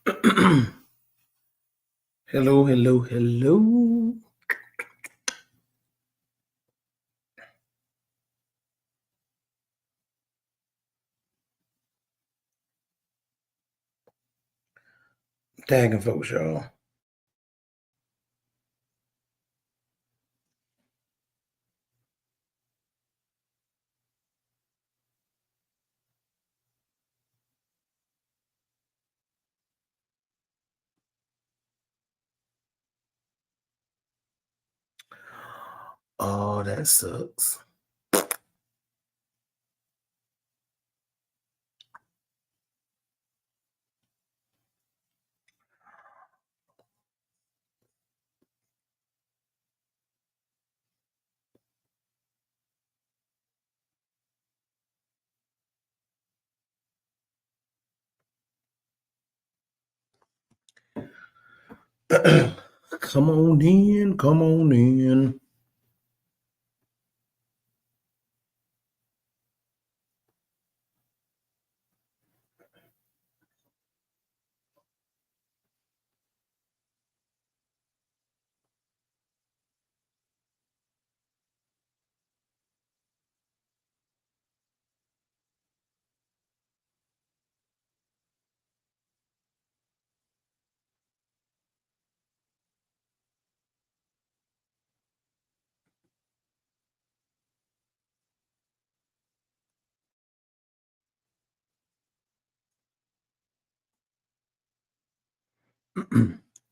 Hello, hello, hello. Tagging folks, y'all. Oh, that sucks. Come on in, come on in.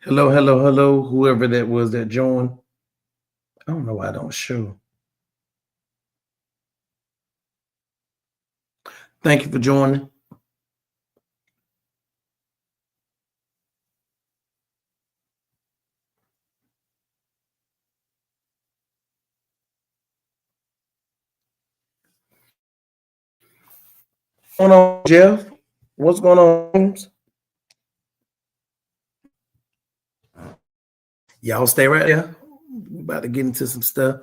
Hello, hello, hello. Whoever that was that joined. I don't know why I don't show. Thank you for joining. What's going on, Jeff? What's going on, James? Y'all stay right there. We about to get into some stuff.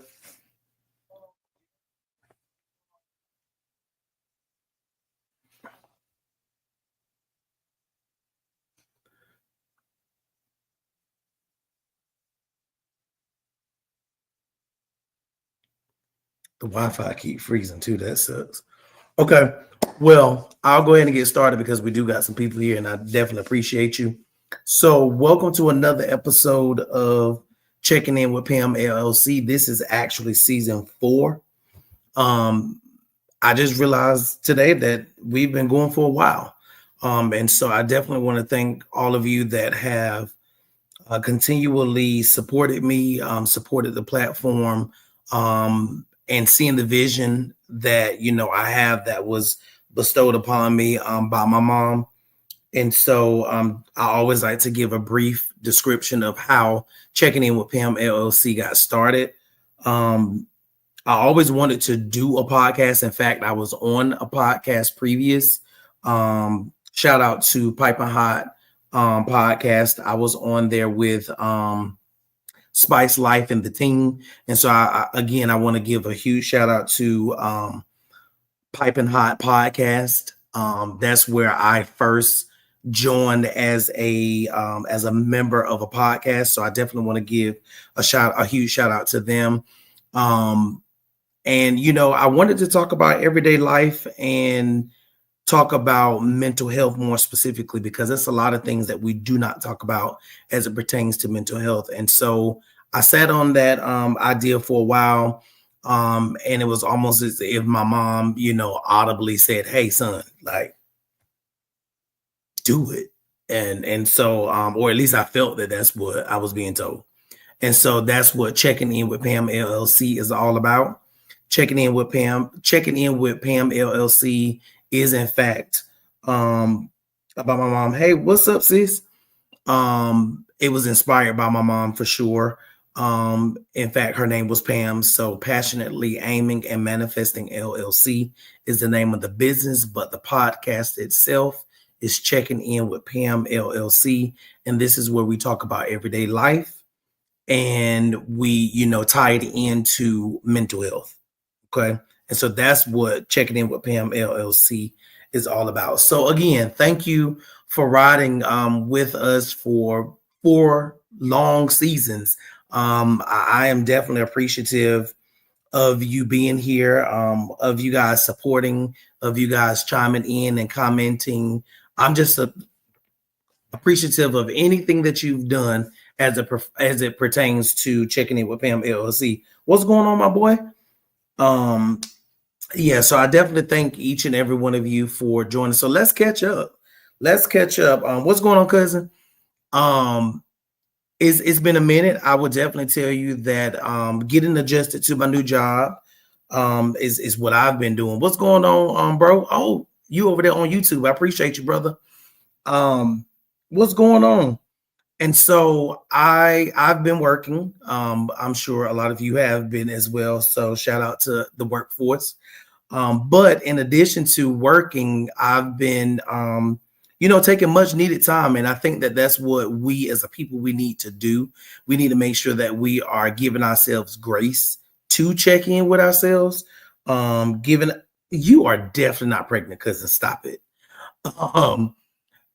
The Wi-Fi keep freezing too. That sucks. Okay. Well, I'll go ahead and get started because we do got some people here and I definitely appreciate you. So, welcome to another episode of Checking In with Pam LLC. This is actually season 4. I just realized today that we've been going for a while. And so I definitely want to thank all of you that have continually supported me, supported the platform, and seeing the vision that I have that was bestowed upon me by my mom. And so I always like to give a brief description of how Checking In with Pam LLC got started. I always wanted to do a podcast. In fact, I was on a podcast previous. Shout out to Pipe and Hot podcast. I was on there with Spice Life and the team. And so I want to give a huge shout out to Pipe and Hot podcast. That's where I first joined as a member of a podcast. So I definitely want to give a huge shout out to them. And I wanted to talk about everyday life and talk about mental health more specifically because there's a lot of things that we do not talk about as it pertains to mental health. And so I sat on that idea for a while. And it was almost as if my mom, audibly said, "Hey, son, like, do it." And so, or at least I felt that that's what I was being told. And so that's what Checking In with Pam LLC is all about. Checking In with Pam LLC is in fact about my mom. Hey, what's up, sis? It was inspired by my mom for sure. In fact, her name was Pam. So Passionately Aiming and Manifesting LLC is the name of the business, but the podcast itself is Checking In with Pam LLC. And this is where we talk about everyday life and we, tie it into mental health. Okay. And so that's what Checking In with Pam LLC is all about. So again, thank you for riding with us for 4 long seasons. I am definitely appreciative of you being here, of you guys supporting, of you guys chiming in and commenting. I'm just appreciative of anything that you've done as it pertains to checking in with Pam LLC. What's going on, my boy? Yeah, so I definitely thank each and every one of you for joining. So let's catch up. Let's catch up. What's going on, cousin? Um, it's been a minute. I would definitely tell you that getting adjusted to my new job is what I've been doing. What's going on, bro? Oh, you over there on YouTube. I appreciate you, brother. What's going on? And so I've been working. I'm sure a lot of you have been as well. So shout out to the workforce. But in addition to working, I've been taking much needed time. And I think that that's what we as a people, we need to do. We need to make sure that we are giving ourselves grace to check in with ourselves. Given you are definitely not pregnant, cousin, stop it.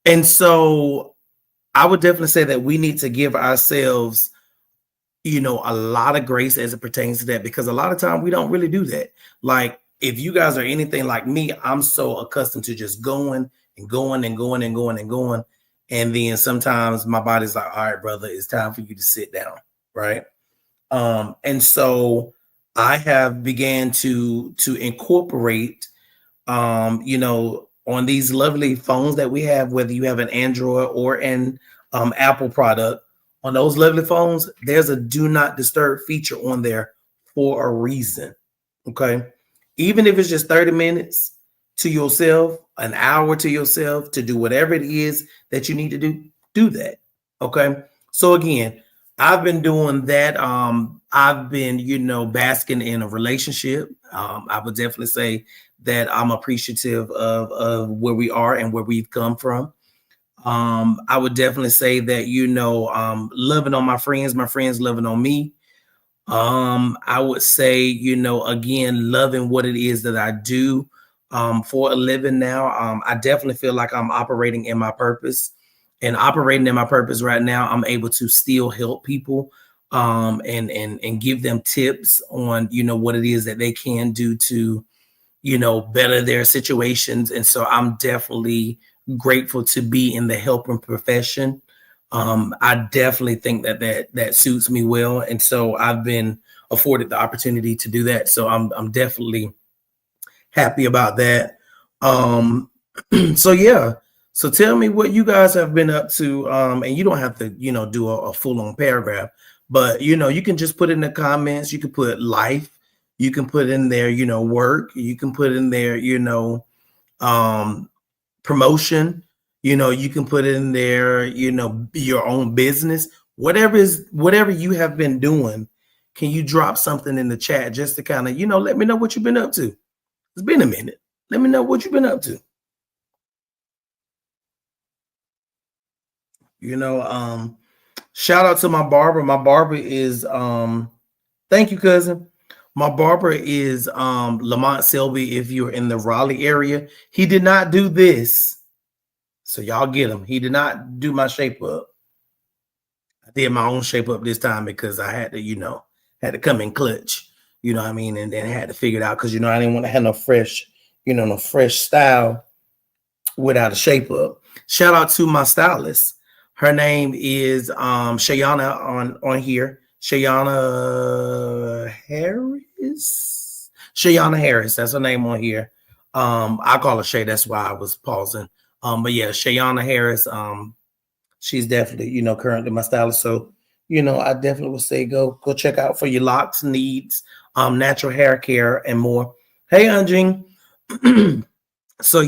And so I would definitely say that we need to give ourselves, a lot of grace as it pertains to that, because a lot of time we don't really do that. Like, if you guys are anything like me, I'm so accustomed to just going and going and going and going and going. And then sometimes my body's like, all right, brother, it's time for you to sit down. Right. And so I have began to incorporate, on these lovely phones that we have, whether you have an Android or an Apple product, on those lovely phones, there's a do not disturb feature on there for a reason. Okay. Even if it's just 30 minutes to yourself, an hour to yourself, to do whatever it is that you need to do that. Okay. So again, I've been doing that. I've been, basking in a relationship. I would definitely say that I'm appreciative of where we are and where we've come from. I would definitely say that, loving on my friends loving on me. I would say, again, loving what it is that I do for a living now. I definitely feel like I'm operating in my purpose, and operating in my purpose right now, I'm able to still help people and give them tips on, what it is that they can do to, better their situations. And so I'm definitely grateful to be in the helping profession. I definitely think that suits me well, and so I've been afforded the opportunity to do that. So I'm definitely happy about that. So yeah. So tell me what you guys have been up to. And you don't have to, do a full-on paragraph, but you can just put in the comments. You can put life. You can put in there, work. You can put in there, promotion. You can put in there, your own business, whatever you have been doing. Can you drop something in the chat just to kind of, let me know what you've been up to? It's been a minute. Let me know what you've been up to. Shout out to my barber. My barber is thank you, cousin. My barber is Lamont Selby. If you're in the Raleigh area, he did not do this. So y'all get him. He did not do my shape up. I did my own shape up this time because I had to, had to come in clutch. You know what I mean? And then I had to figure it out because, I didn't want to have no fresh, no fresh style without a shape up. Shout out to my stylist. Her name is Shayana on here. Shayana Harris. Shayana Harris. That's her name on here. I call her Shay. That's why I was pausing. But yeah, Shayana Harris. She's definitely, currently my stylist. So, I definitely would say go check out for your locks needs, natural hair care, and more. Hey, Anjing. So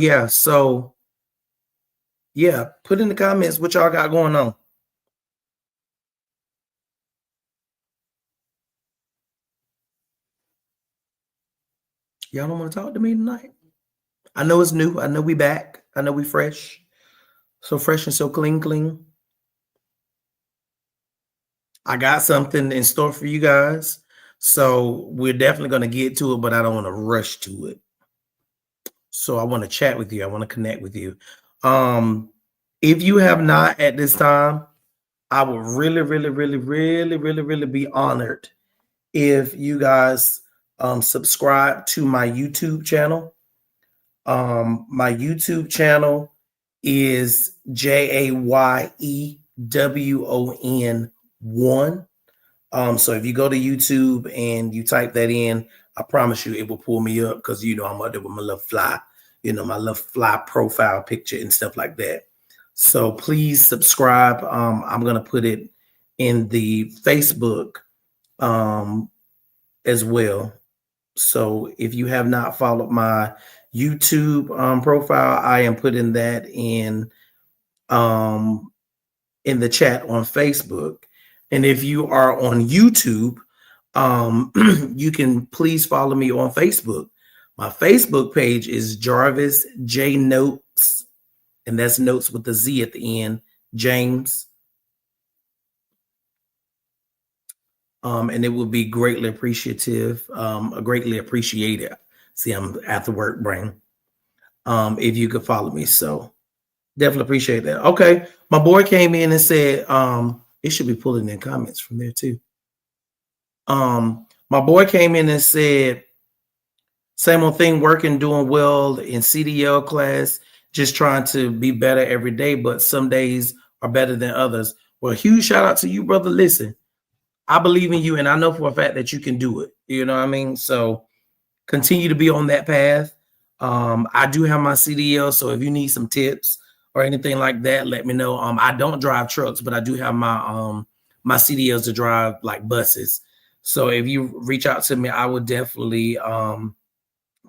yeah, put in the comments what y'all got going on. Y'all don't want to talk to me tonight? I know it's new. I know we back. I know we fresh. So fresh and so clean. I got something in store for you guys. So we're definitely going to get to it, but I don't want to rush to it. So I want to chat with you. I want to connect with you. If you have not at this time, I would really, really, really, really, really, really be honored if you guys subscribe to my YouTube channel. My YouTube channel is JAYEWON1. So if you go to YouTube and you type that in, I promise you it will pull me up because I'm up there with my little fly, my little fly profile picture and stuff like that. So please subscribe. I'm gonna put it in the Facebook as well. So if you have not followed my YouTube profile, I am putting that in the chat on Facebook. And if you are on YouTube, you can please follow me on Facebook. My Facebook page is Jarvis J Notes, and that's notes with the Z at the end, James. And it would be greatly appreciative, greatly appreciated. See, I'm at the work brain. If you could follow me. So definitely appreciate that. Okay. My boy came in and said, it should be pulling in comments from there too. My boy came in and said, same old thing, working, doing well in CDL class, just trying to be better every day, but some days are better than others. Well, huge shout out to you, brother. Listen, I believe in you, and I know for a fact that you can do it. You know what I mean? So continue to be on that path. I do have my CDL, so if you need some tips or anything like that, let me know. I don't drive trucks, but I do have my my CDLs to drive like buses. So if you reach out to me, I would definitely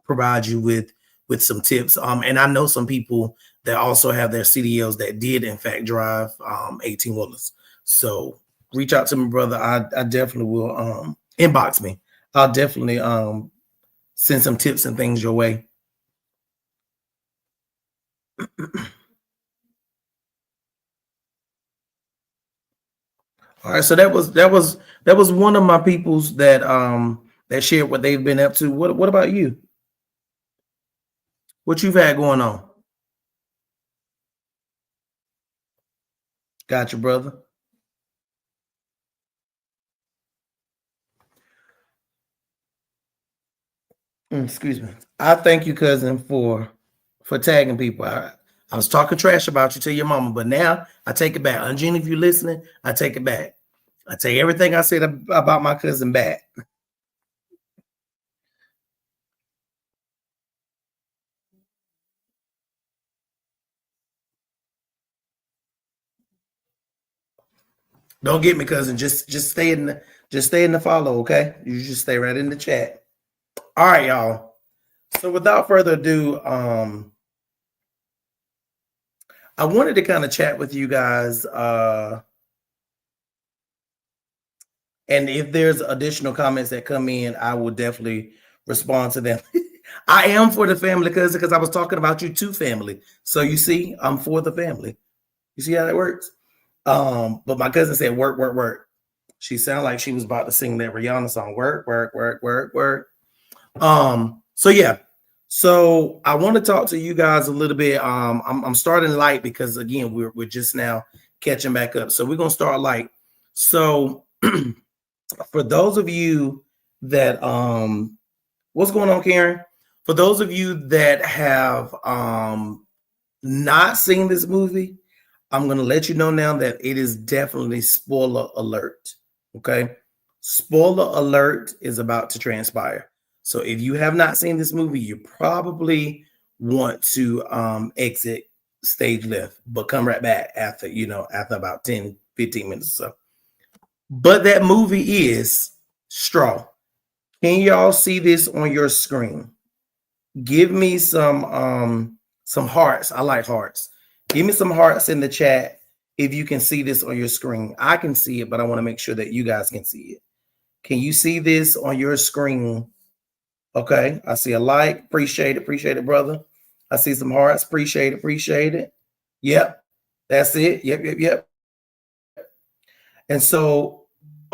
provide you with some tips. And I know some people that also have their CDLs that did in fact drive 18 wheelers. So reach out to me, brother. I definitely will inbox me. I'll definitely send some tips and things your way. All right, so that was one of my peoples that shared what they've been up to. What about you? What you've had going on? Got you, brother. Excuse me. I thank you, cousin, for tagging people. I was talking trash about you to your mama, but now I take it back. Ungene, if you're listening, I take it back. I take everything I said about my cousin back. Don't get me, cousin. Just stay in the follow, okay? You just stay right in the chat. All right, y'all. So without further ado, I wanted to kind of chat with you guys. And if there's additional comments that come in, I will definitely respond to them. I am for the family, cousin, because I was talking about you to family. So you see, I'm for the family. You see how that works? But my cousin said, work, work, work. She sounded like she was about to sing that Rihanna song, work, work, work, work, work. So yeah. So I want to talk to you guys a little bit. I'm starting light because again, we're just now catching back up. So we're gonna start light. So for those of you that what's going on, Karen? For those of you that have not seen this movie, I'm going to let you know now that it is definitely spoiler alert. Okay. Spoiler alert is about to transpire. So if you have not seen this movie, you probably want to exit stage left, but come right back after, after about 10, 15 minutes or so. But that movie is Straw. Can y'all see this on your screen? Give me some hearts. I like hearts. Give me some hearts in the chat if you can see this on your screen. I can see it, but I want to make sure that you guys can see it. Can you see this on your screen? Okay, I see a like. Appreciate it, brother. I see some hearts. Appreciate it. Yep, that's it. Yep. And so,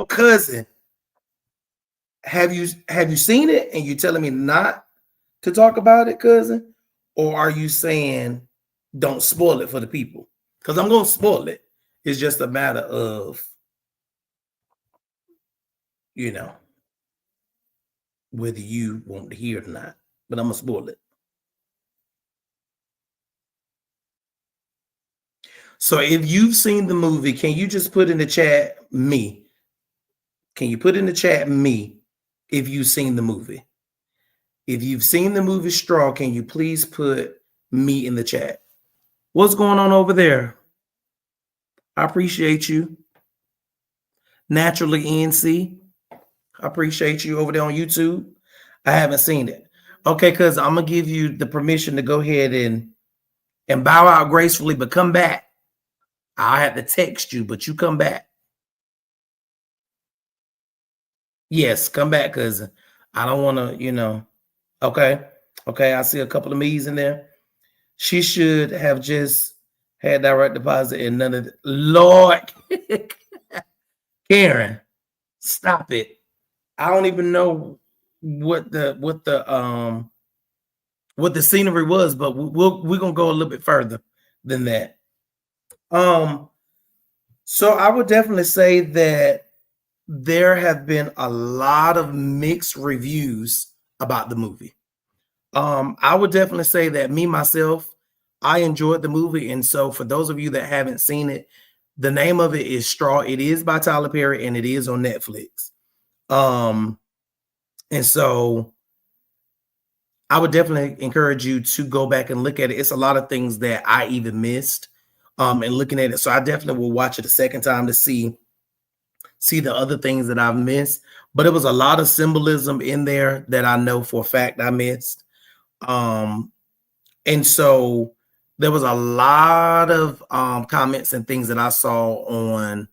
cousin, have you seen it and you telling me not to talk about it, cousin? Or are you saying don't spoil it for the people? because I'm going to spoil it. It's just a matter of, you know, whether you want to hear it or not. But I'm going to spoil it. So if you've seen the movie, can you just put in the chat me? Can you put in the chat me if you've seen the movie? If you've seen the movie Straw, can you please put me in the chat? What's going on over there? I appreciate you. Naturally NC, I appreciate you over there on YouTube. I haven't seen it. Okay, because I'm going to give you the permission to go ahead and bow out gracefully, but come back. I have to text you, but you come back. Yes, come back, because I don't want to, you know. Okay. Okay, I see a couple of me's in there. She should have just had direct deposit and none of the Lord. Karen, stop it. I don't even know what the scenery was, but we're gonna go a little bit further than that. So I would definitely say that there have been a lot of mixed reviews about the movie. I would definitely say that me myself, I enjoyed the movie, and so for those of you that haven't seen it, the name of it is Straw. It is by Tyler Perry, and it is on Netflix. And so I would definitely encourage you to go back and look at it. It's a lot of things that I even missed and looking at it. So I definitely will watch it a second time to see the other things that I've missed. But it was a lot of symbolism in there that I know for a fact I missed. And so there was a lot of comments and things that I saw on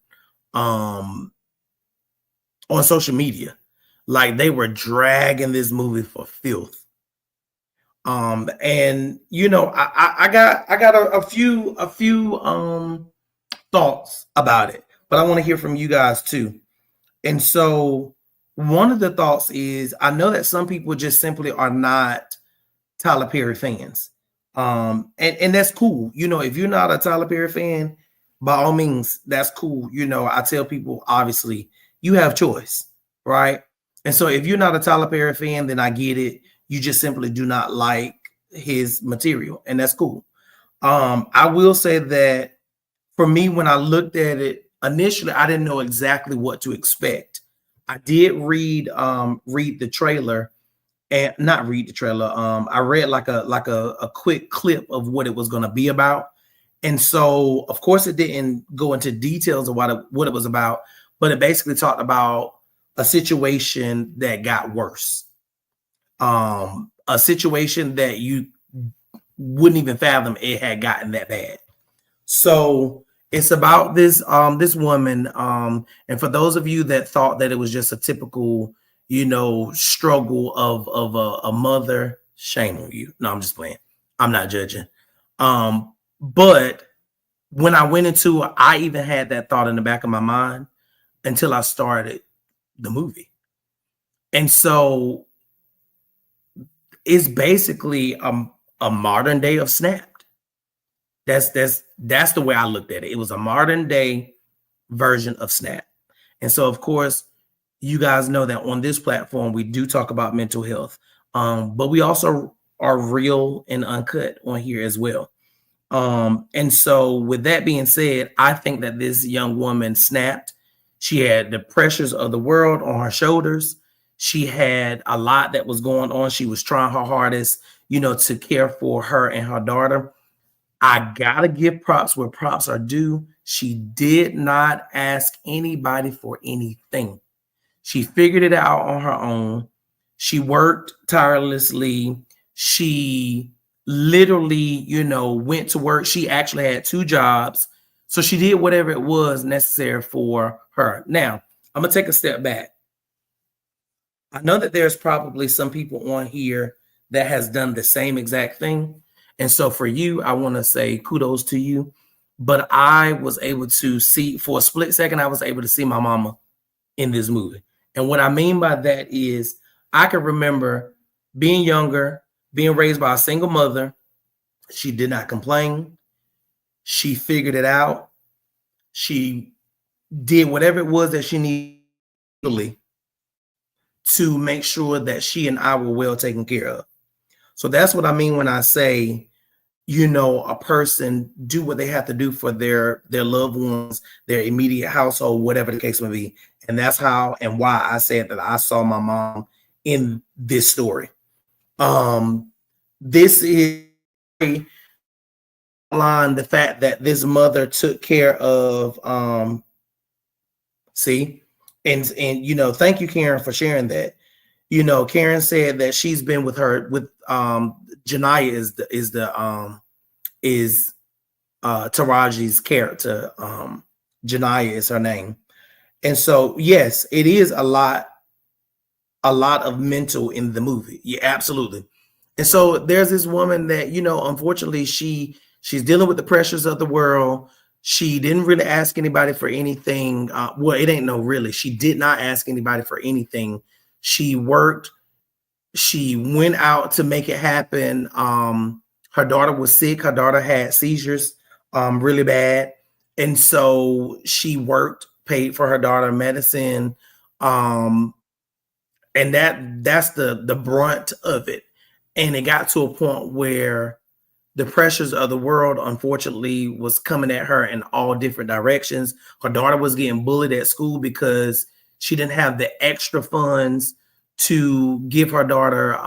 social media. Like they were dragging this movie for filth. And you know, I got a few thoughts about it, but I want to hear from you guys too. And so one of the thoughts is I know that some people just simply are not Tyler Perry fans. And that's cool. You know, if you're not a Tyler Perry fan, by all means, that's cool. You know, I tell people, obviously, you have choice, right? And so if you're not a Tyler Perry fan, then I get it. You just simply do not like his material, and that's cool. I will say that for me, when I looked at it initially, I didn't know exactly what to expect. I did read the trailer, and not read the trailer. I read like a quick clip of what it was going to be about, and so of course it didn't go into details of what it was about, but it basically talked about a situation that got worse, a situation that you wouldn't even fathom it had gotten that bad. So it's about this woman, and for those of you that thought that it was just a typical, you know, struggle of a mother, shame on you. No, I'm just playing. I'm not judging. But when I went into it, I even had that thought in the back of my mind until I started the movie. And so it's basically a modern day of Snapped. That's the way I looked at it. It was a modern day version of Snap. And so, of course, you guys know that on this platform, we do talk about mental health, but we also are real and uncut on here as well. And so with that being said, I think that this young woman snapped. She had the pressures of the world on her shoulders. She had a lot that was going on. She was trying her hardest, you know, to care for her and her daughter. I gotta give props where props are due. She did not ask anybody for anything. She figured it out on her own. She worked tirelessly. She literally, you know, went to work. She actually had 2 jobs. So she did whatever it was necessary for her. Now, I'm going to take a step back. I know that there's probably some people on here that has done the same exact thing. And so for you, I want to say kudos to you. But I was able to see, for a split second, I was able to see my mama in this movie. And what I mean by that is I can remember being younger, being raised by a single mother. She did not complain. She figured it out. She did whatever it was that she needed to make sure that she and I were well taken care of. So that's what I mean when I say, a person do what they have to do for their loved ones, their immediate household, whatever the case may be. And that's how and why I said that I saw my mom in this story. This is line the fact that this mother took care of thank you, Karen, for sharing that. Karen said that she's been with Janiyah is Taraji's character. Janiyah is her name. And so yes, it is a lot of mental in the movie. Yeah, absolutely. And so there's this woman that, unfortunately she's dealing with the pressures of the world. She didn't really ask anybody for anything. It ain't no really. She did not ask anybody for anything. She worked. She went out to make it happen. Her daughter was sick. Her daughter had seizures really bad. And so she worked, paid for her daughter medicine. And that's the brunt of it. And it got to a point where the pressures of the world, unfortunately, was coming at her in all different directions. Her daughter was getting bullied at school because she didn't have the extra funds to give her daughter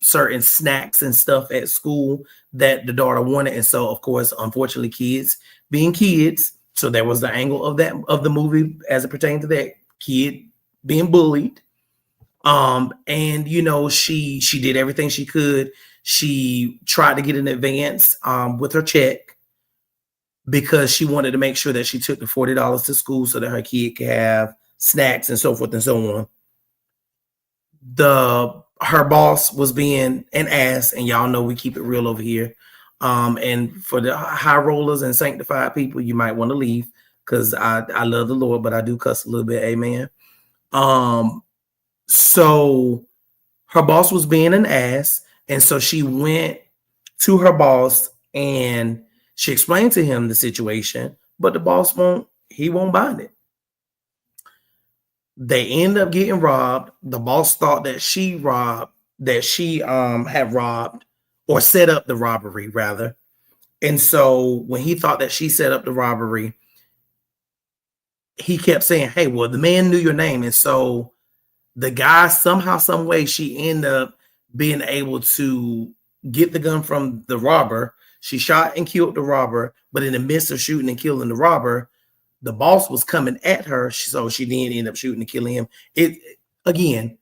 certain snacks and stuff at school that the daughter wanted. And so, of course, unfortunately, kids being kids. So there was the angle of the movie as it pertained to that kid being bullied. And she did everything she could. She tried to get an advance with her check because she wanted to make sure that she took the $40 to school so that her kid could have snacks and so forth and so on. Her boss was being an ass, and y'all know we keep it real over here. And for the high rollers and sanctified people, you might want to leave because I love the Lord, but I do cuss a little bit. Amen. So her boss was being an ass. And so she went to her boss and she explained to him the situation, but the boss won't bind it. They end up getting robbed. The boss thought that she had robbed or set up the robbery rather. And so when he thought that she set up the robbery, he kept saying, hey, well, the man knew your name. And so the guy, somehow, some way, she ended up being able to get the gun from the robber. She shot and killed the robber, but in the midst of shooting and killing the robber, the boss was coming at her, so she didn't end up shooting and killing him. Again,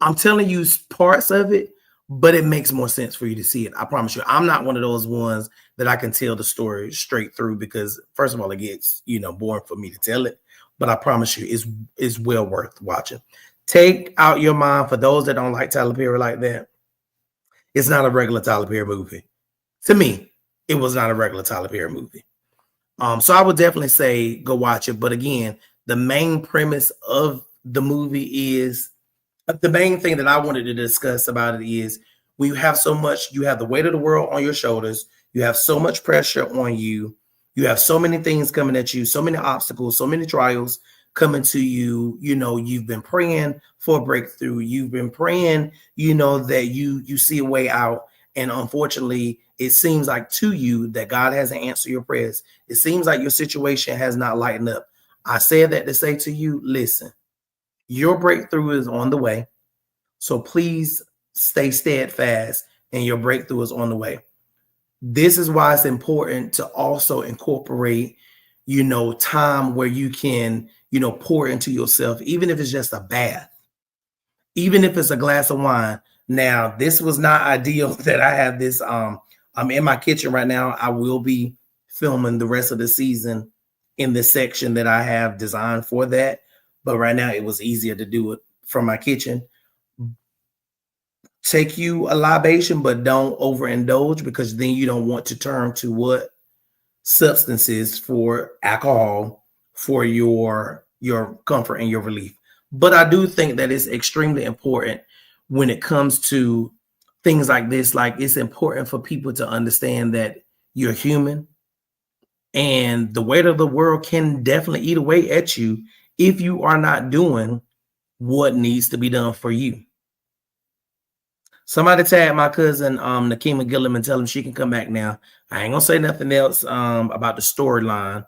I'm telling you parts of it, but it makes more sense for you to see it. I promise you. I'm not one of those ones that I can tell the story straight through because, first of all, it gets boring for me to tell it. But I promise you, it's well worth watching. Take out your mind for those that don't like Tyler Perry like that. It's not a regular Tyler Perry movie. To me, it was not a regular Tyler Perry movie. So I would definitely say go watch it. But again, the main premise of the movie is the main thing that I wanted to discuss about it is you have the weight of the world on your shoulders. You have so much pressure on you. You have so many things coming at you, so many obstacles, so many trials coming to you. You've been praying for a breakthrough. You've been praying, that you see a way out. And unfortunately, it seems like to you that God hasn't answered your prayers. It seems like your situation has not lightened up. I said that to say to you, listen, your breakthrough is on the way. So please stay steadfast and your breakthrough is on the way. This is why it's important to also incorporate, time where you can, pour into yourself, even if it's just a bath, even if it's a glass of wine. Now, this was not ideal that I have this. I'm in my kitchen right now. I will be filming the rest of the season in the section that I have designed for that. But right now it was easier to do it from my kitchen. Take you a libation, but don't overindulge because then you don't want to turn to what substances for alcohol for your comfort and your relief. But I do think that it's extremely important when it comes to things like this. Like, it's important for people to understand that you're human And the weight of the world can definitely eat away at you if you are not doing what needs to be done for you. Somebody tag my cousin Nakima Gillum and tell him she can come back now. I ain't gonna say nothing else about the storyline.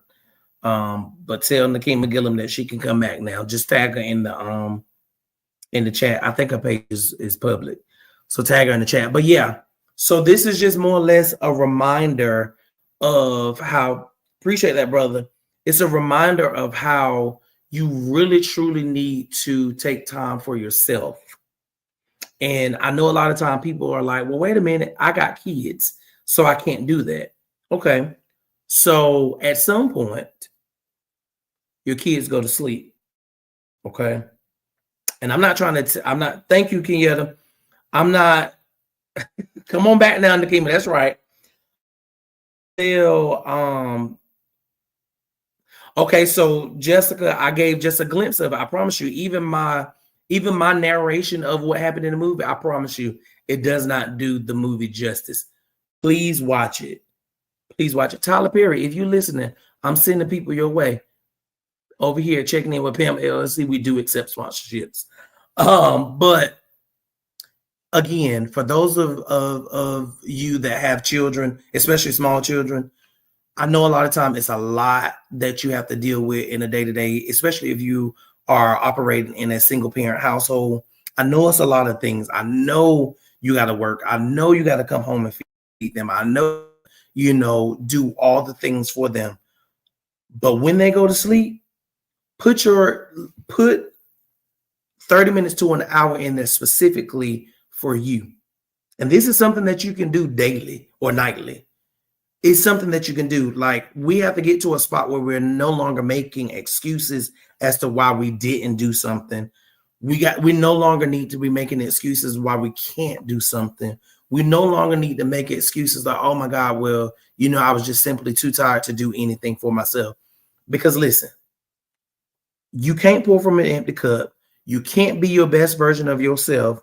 But tell Nakima Gillum that she can come back now. Just tag her in the chat. I think her page is public. So tag her in the chat. But yeah, so this is just more or less a reminder of how, appreciate that, brother. It's a reminder of how you really truly need to take time for yourself. And I know a lot of time people are like, well, wait a minute, I got kids, so I can't do that. Okay. So at some point, your kids go to sleep. Okay. And I'm not trying to, thank you, Kenyatta. I'm not, come on back now, Nakima. That's right. Okay, so Jessica, I gave just a glimpse of it. I promise you, even my narration of what happened in the movie, I promise you, it does not do the movie justice. Please watch it. Please watch it. Tyler Perry, if you're listening, I'm sending people your way. Over here, checking in with PAMLLC, we do accept sponsorships. But again, for those of you that have children, especially small children, I know a lot of time it's a lot that you have to deal with in a day-to-day, especially if you are operating in a single parent household. I know it's a lot of things. I know you got to work. I know you got to come home and feed them. I know, do all the things for them. But when they go to sleep, put 30 minutes to an hour in there specifically for you. And this is something that you can do daily or nightly. It's something that you can do. Like, we have to get to a spot where we're no longer making excuses as to why we didn't do something. We no longer need to be making excuses why we can't do something. We no longer need to make excuses like, oh my God, well, I was just simply too tired to do anything for myself. Because listen, you can't pour from an empty cup. You can't be your best version of yourself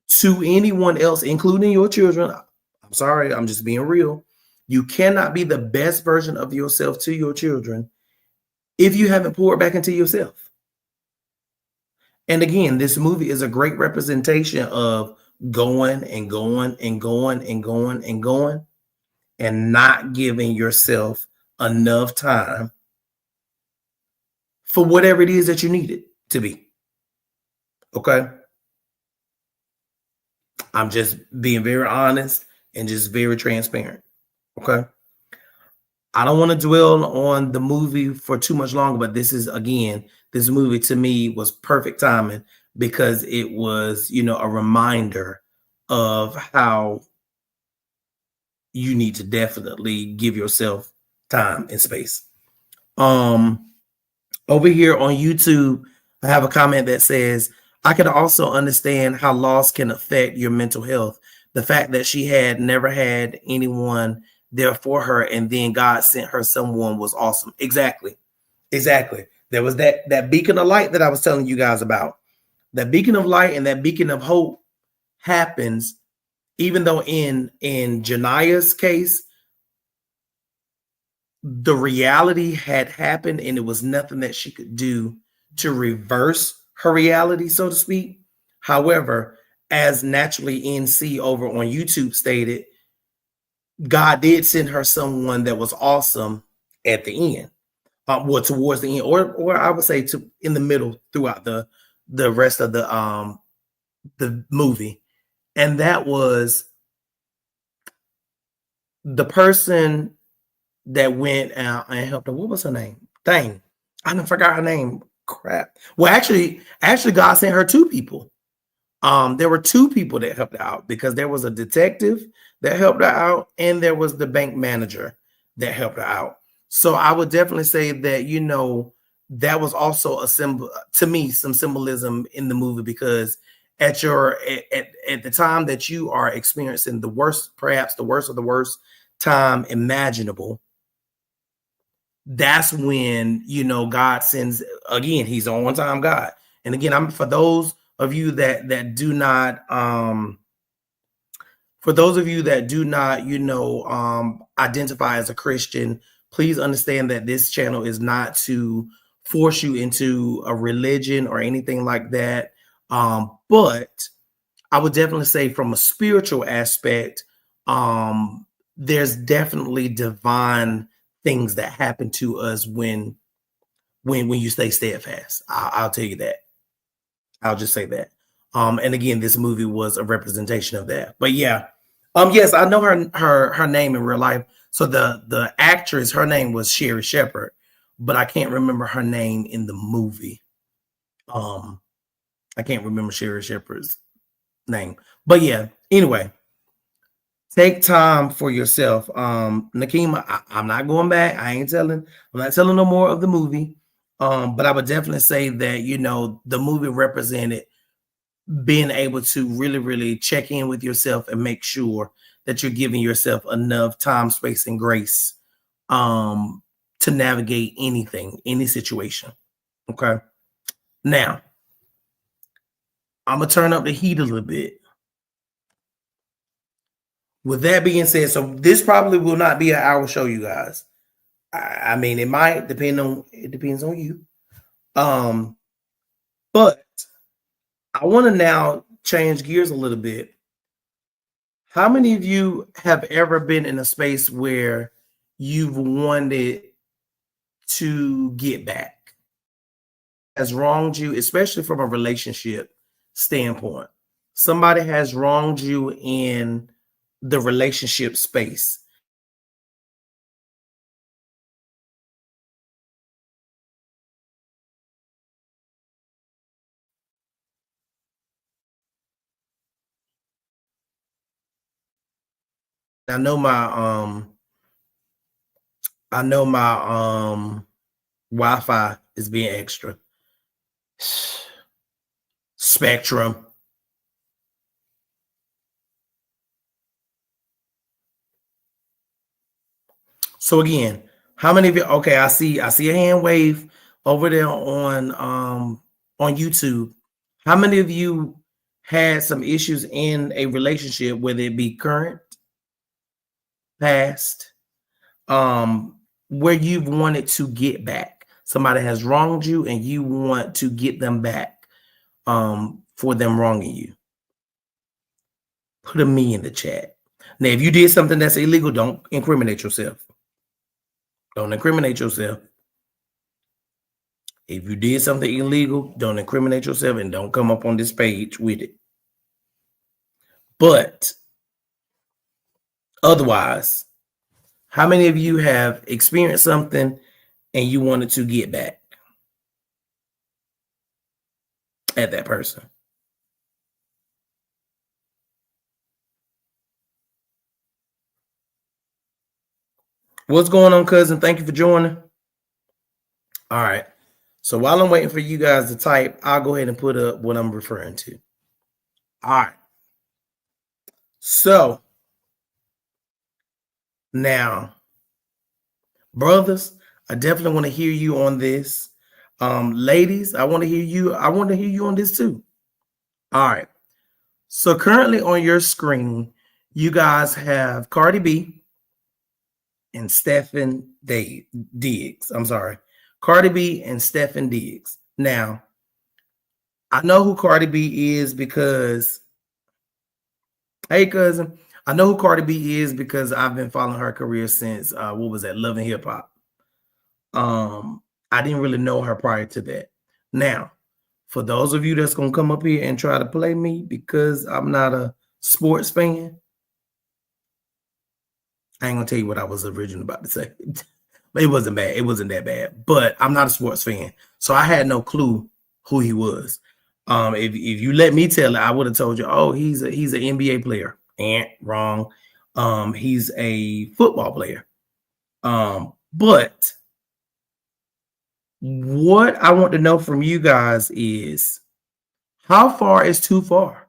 to anyone else, including your children. I'm sorry, I'm just being real. You cannot be the best version of yourself to your children if you haven't poured back into yourself. And again, this movie is a great representation of going and going and going and going and going and not giving yourself enough time for whatever it is that you need it to be. Okay? I'm just being very honest and just very transparent. Okay? I don't want to dwell on the movie for too much longer, but this movie to me was perfect timing because it was, a reminder of how you need to definitely give yourself time and space. Over here on YouTube, I have a comment that says, I can also understand how loss can affect your mental health. The fact that she had never had anyone there for her, and then God sent her someone was awesome. Exactly. There was that beacon of light that I was telling you guys about. That beacon of light and that beacon of hope happens, even though in Jania's case, the reality had happened and it was nothing that she could do to reverse her reality, so to speak. However, as Naturally NC over on YouTube stated, God did send her someone that was awesome at the end, towards the end, or I would say in the middle throughout the rest of the movie, and that was the person that went out and helped her. What was her name? Dang, I done forgot her name. Crap. Well, actually, God sent her two people. There were two people that helped her out because there was a detective that helped her out, and there was the bank manager that helped her out. So I would definitely say that, that was also a symbol to me, some symbolism in the movie, because at the time that you are experiencing the worst, perhaps the worst of the worst time imaginable, that's when, God sends, again, he's an on-time God. And again, I'm for those of you that do not identify as a Christian, please understand that this channel is not to force you into a religion or anything like that. But I would definitely say from a spiritual aspect, there's definitely divine things that happen to us when you stay steadfast. I'll tell you that. I'll just say that. And again, this movie was a representation of that. But yeah, yes, I know her name in real life. So the actress, her name was Sherry Shepherd, but I can't remember her name in the movie. I can't remember Sherry Shepherd's name. But yeah, anyway, take time for yourself. Nakima, I'm not going back. I'm not telling no more of the movie. But I would definitely say that, you know, the movie represented being able to really, really check in with yourself and make sure that you're giving yourself enough time, space, and grace to navigate anything, any situation. Okay. Now, I'm going to turn up the heat a little bit. With that being said, so this probably will not be an hour show, you guys. I mean, it might depend on, it depends on you. But I want to now change gears a little bit. How many of you have ever been in a space where you've wanted to get back? Has wronged you, especially from a relationship standpoint. Somebody has wronged you in the relationship space. I know my Wi-Fi is being extra. Spectrum. So again, how many of you, okay, I see a hand wave over there on YouTube. How many of you had some issues in a relationship, whether it be current, past, where you've wanted to get back? Somebody has wronged you and you want to get them back for them wronging you. Put a me in the chat. Now, if you did something that's illegal, don't incriminate yourself. Don't incriminate yourself. If you did something illegal, don't incriminate yourself and don't come up on this page with it. But otherwise, how many of you have experienced something and you wanted to get back at that person? What's going on, cousin? Thank you for joining. All right. So while I'm waiting for you guys to type, I'll go ahead and put up what I'm referring to. All right. So now, brothers, I definitely want to hear you on this. Ladies, I want to hear you. I want to hear you on this too. All right. So currently on your screen, you guys have Cardi B and Stephen Diggs. I'm sorry. Cardi B and Stephen Diggs. Now, I know who Cardi B is because, hey, cousin, I know who Cardi B is because I've been following her career since, what was that, Love and Hip Hop. I didn't really know her prior to that. Now, for those of you that's going to come up here and try to play me because I'm not a sports fan, I ain't going to tell you what I was originally about to say. But it wasn't bad. It wasn't that bad. But I'm not a sports fan. So I had no clue who he was. If you let me tell it, I would have told you, oh, he's an NBA player. Wrong. He's a football player. But what I want to know from you guys is, how far is too far?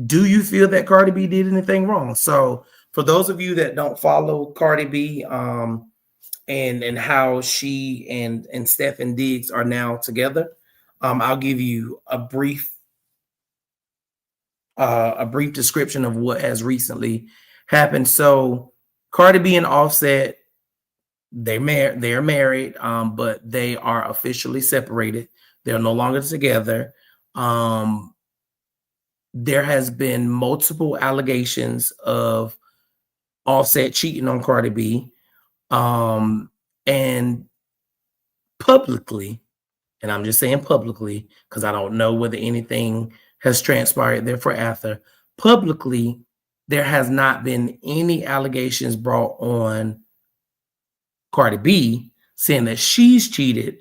Do you feel that Cardi B did anything wrong? So for those of you that don't follow Cardi B, and how she and Stephen Diggs are now together, I'll give you a brief description of what has recently happened. So Cardi B and Offset they're married, but they are officially separated. They're no longer together. Um, there has been multiple allegations of Offset cheating on Cardi B, and publicly, and I'm just saying publicly because I don't know whether anything has transpired there for after. Publicly, there has not been any allegations brought on Cardi B saying that she's cheated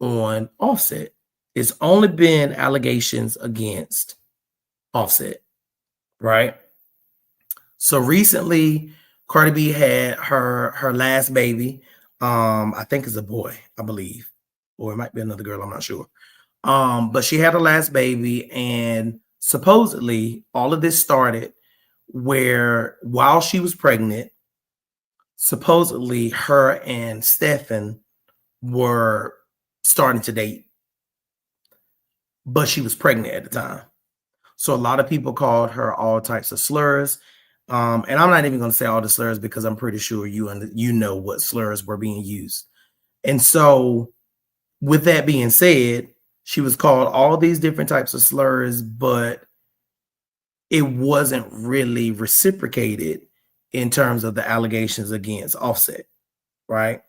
on Offset. It's only been allegations against Offset, right? So recently, Cardi B had her last baby. I think it's a boy, I believe, or it might be another girl. I'm not sure. But she had her last baby, and supposedly all of this started where while she was pregnant, supposedly her and Stefan were starting to date, but she was pregnant at the time. So a lot of people called her all types of slurs. And I'm not even going to say all the slurs because I'm pretty sure you know what slurs were being used. And so with that being said, she was called all these different types of slurs, but it wasn't really reciprocated in terms of the allegations against Offset, right?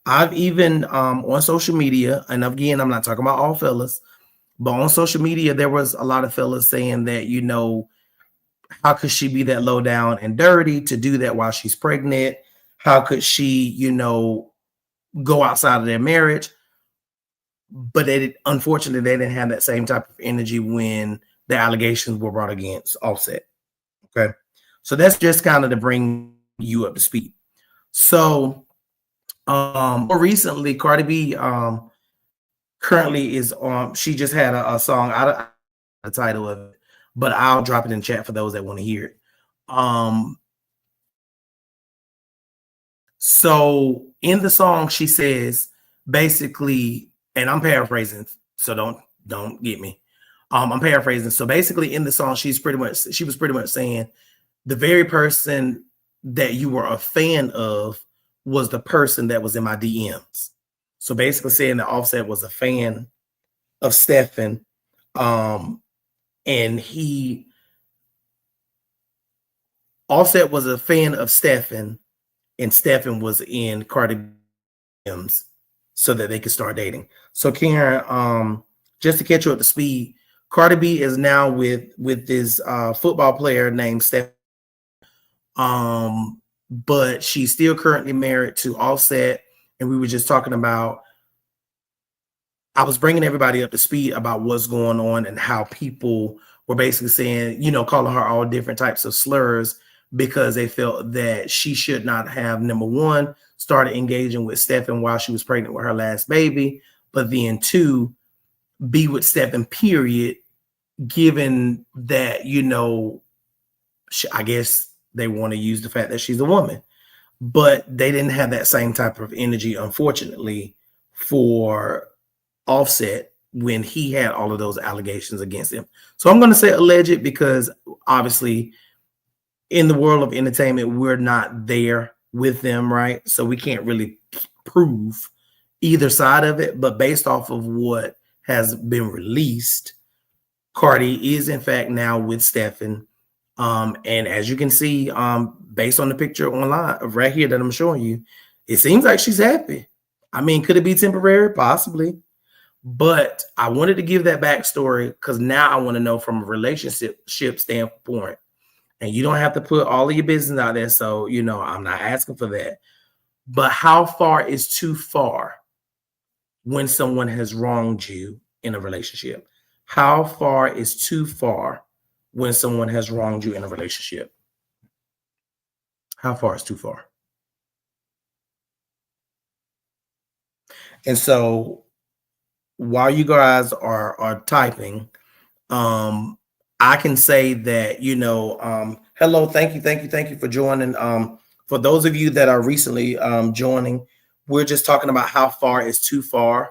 I've even on social media, and again, I'm not talking about all fellas, but on social media, there was a lot of fellas saying that, how could she be that low down and dirty to do that while she's pregnant? How could she, go outside of their marriage? But unfortunately, they didn't have that same type of energy when the allegations were brought against Offset. Okay. So that's just kind of to bring you up to speed. So more recently, Cardi B currently is on, she just had a song, I don't the title of it, but I'll drop it in chat for those that want to hear it. So in the song, she says basically, and I'm paraphrasing, so don't get me. I'm paraphrasing. So basically, in the song, she was pretty much saying the very person that you were a fan of was the person that was in my DMs. So basically, saying that Offset was a fan of Stefan, and Offset was a fan of Stefan, and Stefan was in Cardi B's so that they could start dating. So Karen, just to catch you up to speed, Cardi B is now with this football player named Stefan. But she's still currently married to Offset, and we were just talking about, I was bringing everybody up to speed about what's going on and how people were basically saying, calling her all different types of slurs because they felt that she should not have, number one, started engaging with Stefan while she was pregnant with her last baby, but then two, be with Stefan, period, given that, I guess they want to use the fact that she's a woman, but they didn't have that same type of energy, unfortunately, for Offset when he had all of those allegations against him. So I'm going to say alleged because obviously in the world of entertainment, we're not there with them, right? So we can't really prove either side of it, but based off of what has been released, Cardi is in fact now with Stefan. And as you can see, based on the picture online right here that I'm showing you, it seems like she's happy. I mean, could it be temporary? Possibly. But I wanted to give that backstory because now I want to know from a relationship standpoint. And you don't have to put all of your business out there. So, I'm not asking for that. But how far is too far when someone has wronged you in a relationship? How far is too far when someone has wronged you in a relationship? How far is too far? And so while you guys are typing, I can say that, hello, thank you for joining. For those of you that are recently joining, we're just talking about how far is too far,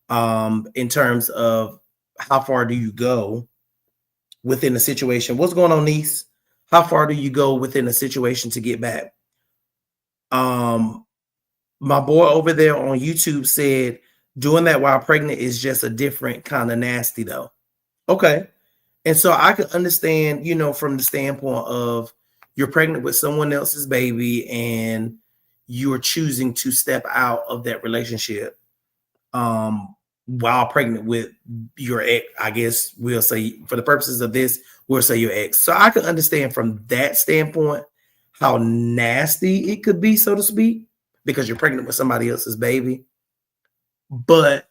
in terms of how far do you go within a situation. What's going on, niece? How far do you go within a situation to get back? My boy over there on YouTube said doing that while pregnant is just a different kind of nasty though. Okay. And so I can understand, from the standpoint of you're pregnant with someone else's baby and you're choosing to step out of that relationship while pregnant with your ex. I guess we'll say, for the purposes of this, we'll say your ex. So I can understand from that standpoint how nasty it could be, so to speak, because you're pregnant with somebody else's baby. But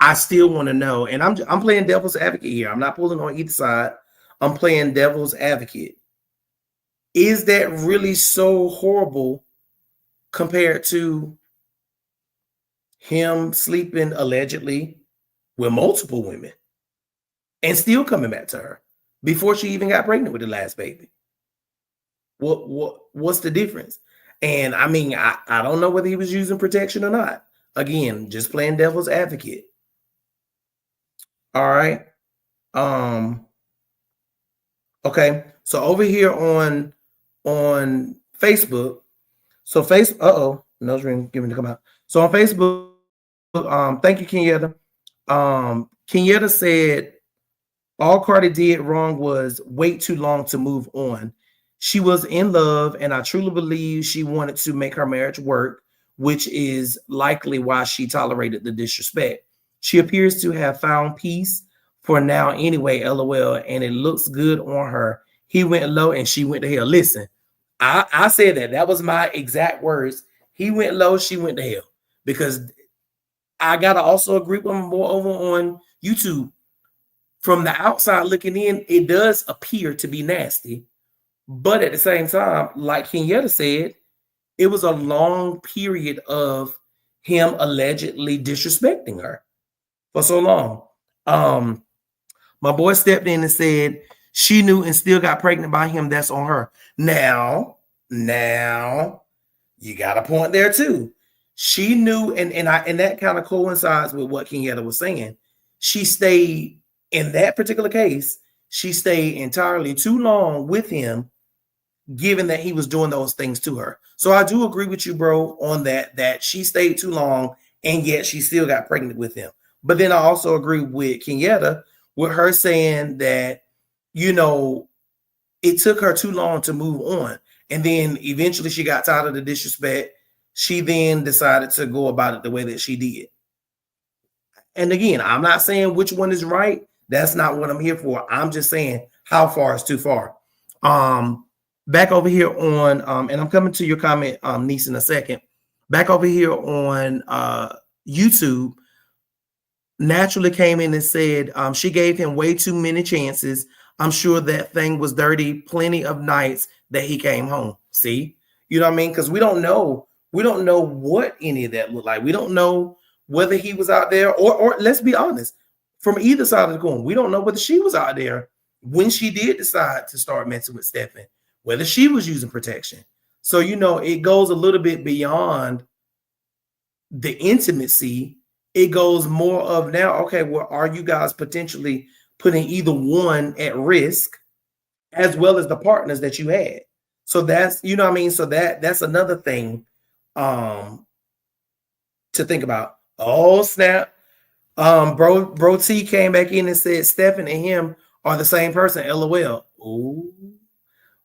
I still want to know, and I'm playing devil's advocate here. I'm not pulling on either side. I'm playing devil's advocate. Is that really so horrible compared to him sleeping allegedly with multiple women and still coming back to her before she even got pregnant with the last baby? What's the difference? And I mean, I don't know whether he was using protection or not. Again, just playing devil's advocate. All right. Okay. So over here on Facebook, so nose ring giving to come out. So on Facebook, thank you, Kenyatta. Kenyatta said all Cardi did wrong was wait too long to move on. She was in love, and I truly believe she wanted to make her marriage work, which is likely why she tolerated the disrespect. She appears to have found peace for now anyway, LOL, and it looks good on her. He went low and she went to hell. Listen, I said that. That was my exact words. He went low, she went to hell. Because I got to also agree with him more over on YouTube. From the outside looking in, it does appear to be nasty. But at the same time, like Kenyatta said, it was a long period of him allegedly disrespecting her for so long. My boy stepped in and said she knew and still got pregnant by him. That's on her. Now, you got a point there too. She knew, and that kind of coincides with what Kenyatta was saying. She stayed in that particular case. She stayed entirely too long with him, given that he was doing those things to her. So I do agree with you, bro, on that she stayed too long and yet she still got pregnant with him. But then I also agree with Kenyatta with her saying that, it took her too long to move on. And then eventually she got tired of the disrespect. She then decided to go about it the way that she did. And again, I'm not saying which one is right. That's not what I'm here for. I'm just saying how far is too far. Back over here on, and I'm coming to your comment, niece, in a second. Back over here on YouTube, Naturally came in and said she gave him way too many chances. I'm sure that thing was dirty plenty of nights that he came home. See, you know what I mean? Because we don't know what any of that looked like. We don't know whether he was out there, or let's be honest, from either side of the coin, we don't know whether she was out there when she did decide to start messing with Stephen, whether she was using protection. So, it goes a little bit beyond the intimacy. It goes more of now, okay, well, are you guys potentially putting either one at risk as well as the partners that you had? So that's, you know what I mean? So that's another thing to think about. Oh, snap. Bro T came back in and said Stephen and him are the same person, LOL. Ooh,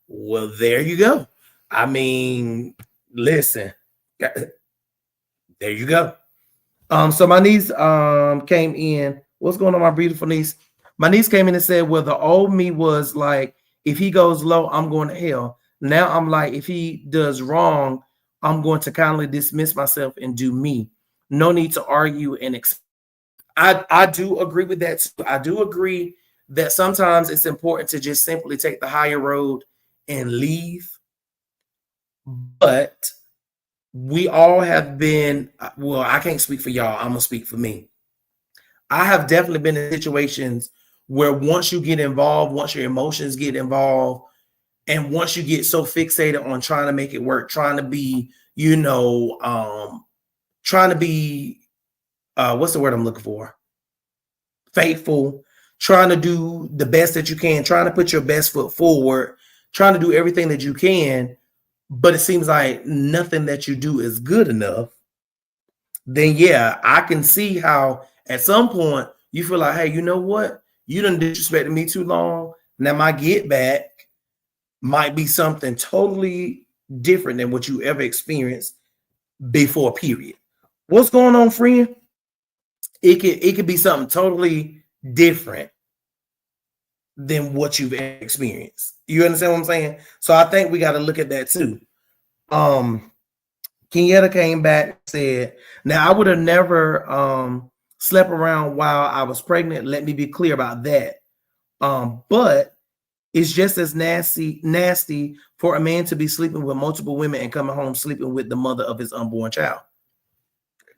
well, there you go. I mean, listen, there you go. So my niece came in. What's going on, my beautiful niece? My niece came in and said, well, the old me was like, if he goes low, I'm going to hell. Now I'm like, if he does wrong, I'm going to kindly dismiss myself and do me. No need to argue and I do agree with that too. I do agree that sometimes it's important to just simply take the higher road and leave. But we all have been, well, I can't speak for y'all. I'm going to speak for me. I have definitely been in situations where once you get involved, once your emotions get involved, and once you get so fixated on trying to make it work, trying to be, what's the word I'm looking for? Faithful, trying to do the best that you can, trying to put your best foot forward, trying to do everything that you can. but it seems like nothing that you do is good enough, then yeah, I can see how at some point you feel like, hey, you know what? You done disrespected me too long. Now my get back might be something totally different than what you ever experienced before, period. What's going on, friend? It could be something totally different than what you've experienced. You understand what I'm saying? So I think we got to look at that too. Kenyatta came back and said, now I would have never slept around while I was pregnant. Let me be clear about that. But it's just as nasty for a man to be sleeping with multiple women and coming home sleeping with the mother of his unborn child.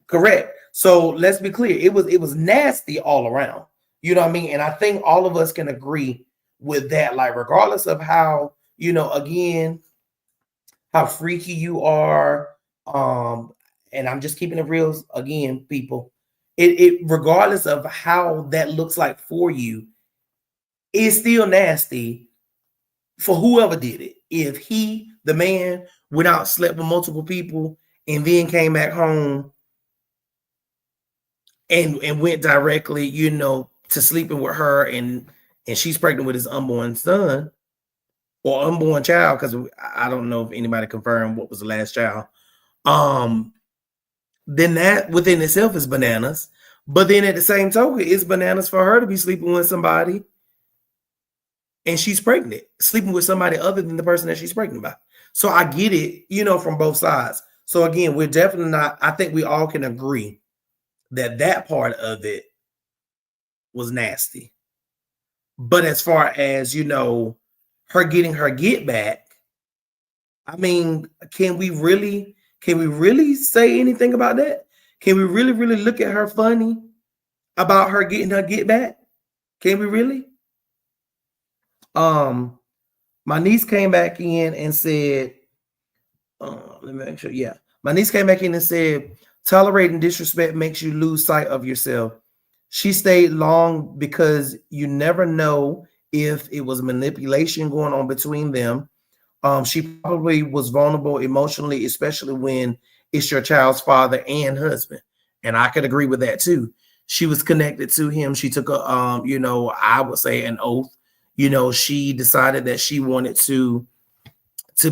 Correct. So let's be clear. It was nasty all around. You know what I mean? And I think all of us can agree with that. Like, regardless of how, again, how freaky you are, and I'm just keeping it real again, people. It regardless of how that looks like for you, it's still nasty for whoever did it. If he, the man, went out, slept with multiple people, and then came back home and went directly, to sleeping with her, and she's pregnant with his unborn son or unborn child, because I don't know if anybody confirmed what was the last child. Then that within itself is bananas. But then at the same token, it's bananas for her to be sleeping with somebody and she's pregnant, sleeping with somebody other than the person that she's pregnant by. So I get it, from both sides. So again, we're definitely not, I think we all can agree that part of it was nasty. But as far as, her getting her get back, I mean, can we really say anything about that? Can we really look at her funny about her getting her get back? Can we really? My niece came back in and said, let me make sure. Yeah. My niece came back in and said, tolerating disrespect makes you lose sight of yourself. She stayed long because you never know if it was manipulation going on between them. She probably was vulnerable emotionally, especially when it's your child's father and husband. And I could agree with that too. She was connected to him. She took a, I would say an oath. She decided that she wanted to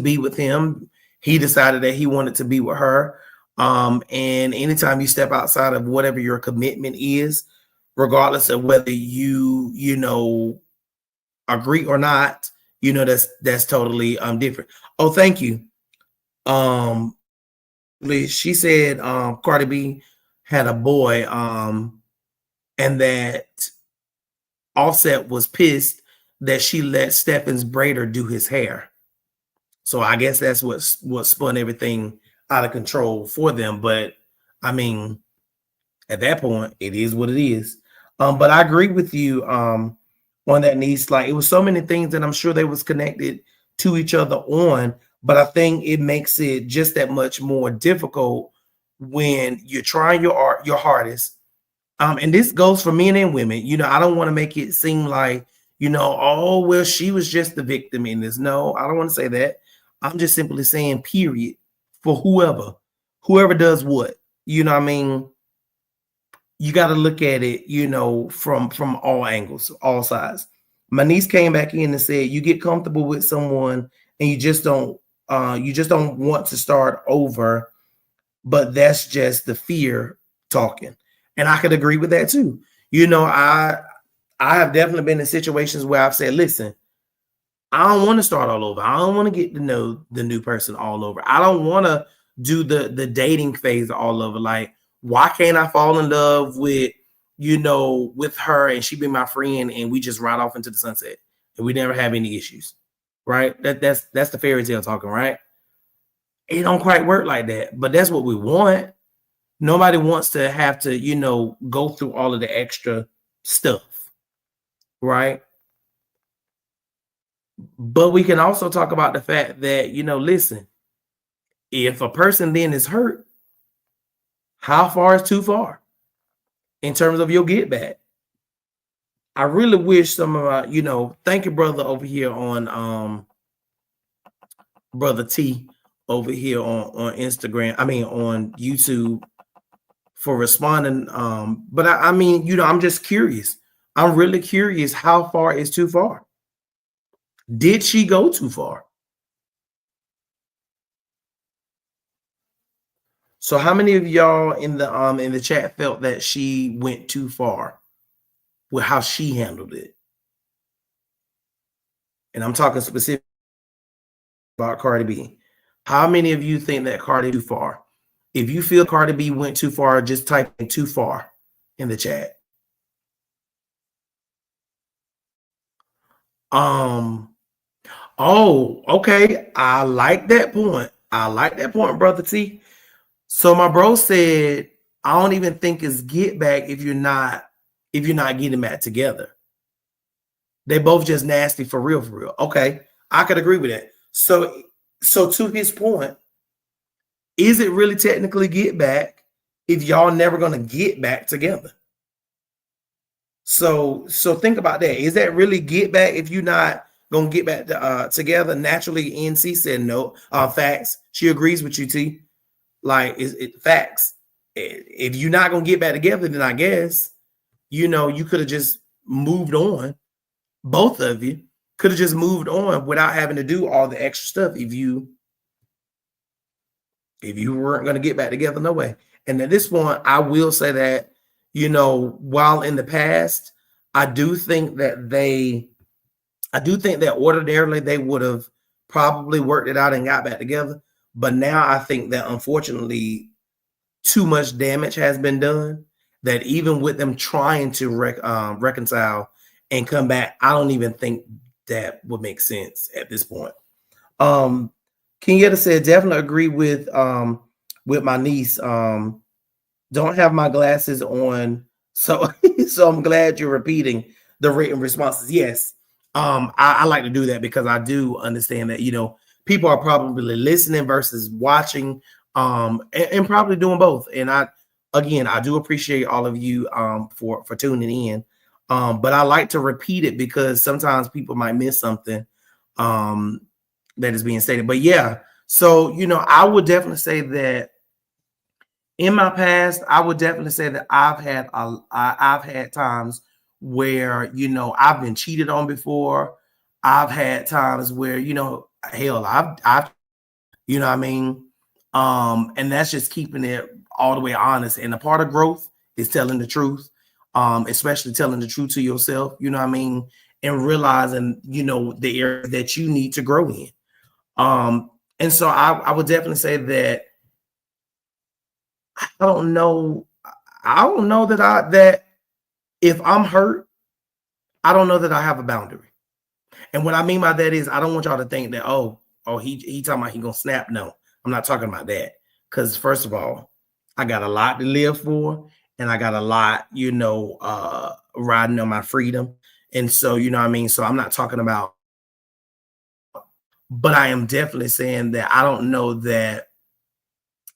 be with him. He decided that he wanted to be with her. And anytime you step outside of whatever your commitment is, regardless of whether you agree or not, that's totally different. Oh, thank you. She said Cardi B had a boy, and that Offset was pissed that she let Stefan's braider do his hair. So I guess that's what spun everything out of control for them. But I mean, at that point, it is what it is. But I agree with you on that, niece. Like, it was so many things that I'm sure they was connected to each other on, but I think it makes it just that much more difficult when you're trying your hardest. And this goes for men and women. I don't want to make it seem like, oh, well, she was just the victim in this. No, I don't want to say that. I'm just simply saying, period, for whoever does what, what I mean? You got to look at it, from all angles, all sides. My niece came back in and said, you get comfortable with someone and you just don't want to start over, but that's just the fear talking. And I could agree with that too. I have definitely been in situations where I've said, listen, I don't want to start all over. I don't want to get to know the new person all over. I don't want to do the dating phase all over. Like, why can't I fall in love with, with her and she be my friend and we just ride off into the sunset and we never have any issues, right? That's the fairy tale talking, right? It don't quite work like that, but that's what we want. Nobody wants to have to, go through all of the extra stuff, right? But we can also talk about the fact that, listen, if a person then is hurt, how far is too far in terms of your get back? I really wish some of my, thank you, brother, over here on Brother T over here on Instagram. I mean on YouTube for responding. But I mean, you know, I'm just curious. I'm really curious. How far is too far? Did she go too far? So how many of y'all in the chat felt that she went too far with how she handled it? And I'm talking specific about Cardi B. How many of you think that Cardi too far? If you feel Cardi B went too far, just type in too far in the chat. Oh, okay. I like that point. I like that point, brother T. So my bro said, I don't even think it's get back if you're not getting back together. They both just nasty for real, for real. Okay, I could agree with that. So to his point, is it really technically get back if y'all never gonna get back together? So think about that. Is that really get back if you're not gonna get back together? Naturally, NC said no. Facts. She agrees with you, T. Like, it facts. If you're not gonna get back together, then I guess, you know, you could have just moved on. Both of you could have just moved on without having to do all the extra stuff if you weren't going to get back together. No way. And at this point, I will say that, you know, while in the past, I do think that ordinarily they would have probably worked it out and got back together. But now I think that unfortunately too much damage has been done, that even with them trying to reconcile and come back, I don't even think that would make sense at this point. Kenyatta said, definitely agree with my niece. Don't have my glasses on, so so I'm glad you're repeating the written responses. Yes, I like to do that because I do understand that, you know, people are probably listening versus watching, and probably doing both. And I do appreciate all of you for tuning in. But I like to repeat it because sometimes people might miss something that is being stated. But yeah, so, you know, I would definitely say that in my past, I would definitely say that I've had times where, you know, I've been cheated on before. I've had times where, you know, hell, I've you know what I mean? And that's just keeping it all the way honest. And a part of growth is telling the truth, especially telling the truth to yourself, you know what I mean? And realizing, you know, the area that you need to grow in. And so I would definitely say that I don't know that if I'm hurt, I don't know that I have a boundary. And what I mean by that is I don't want y'all to think that, he talking about he gonna snap. No, I'm not talking about that. Because first of all, I got a lot to live for, and I got a lot, you know, riding on my freedom. And so, you know what I mean? So I'm not talking about, but I am definitely saying that I don't know that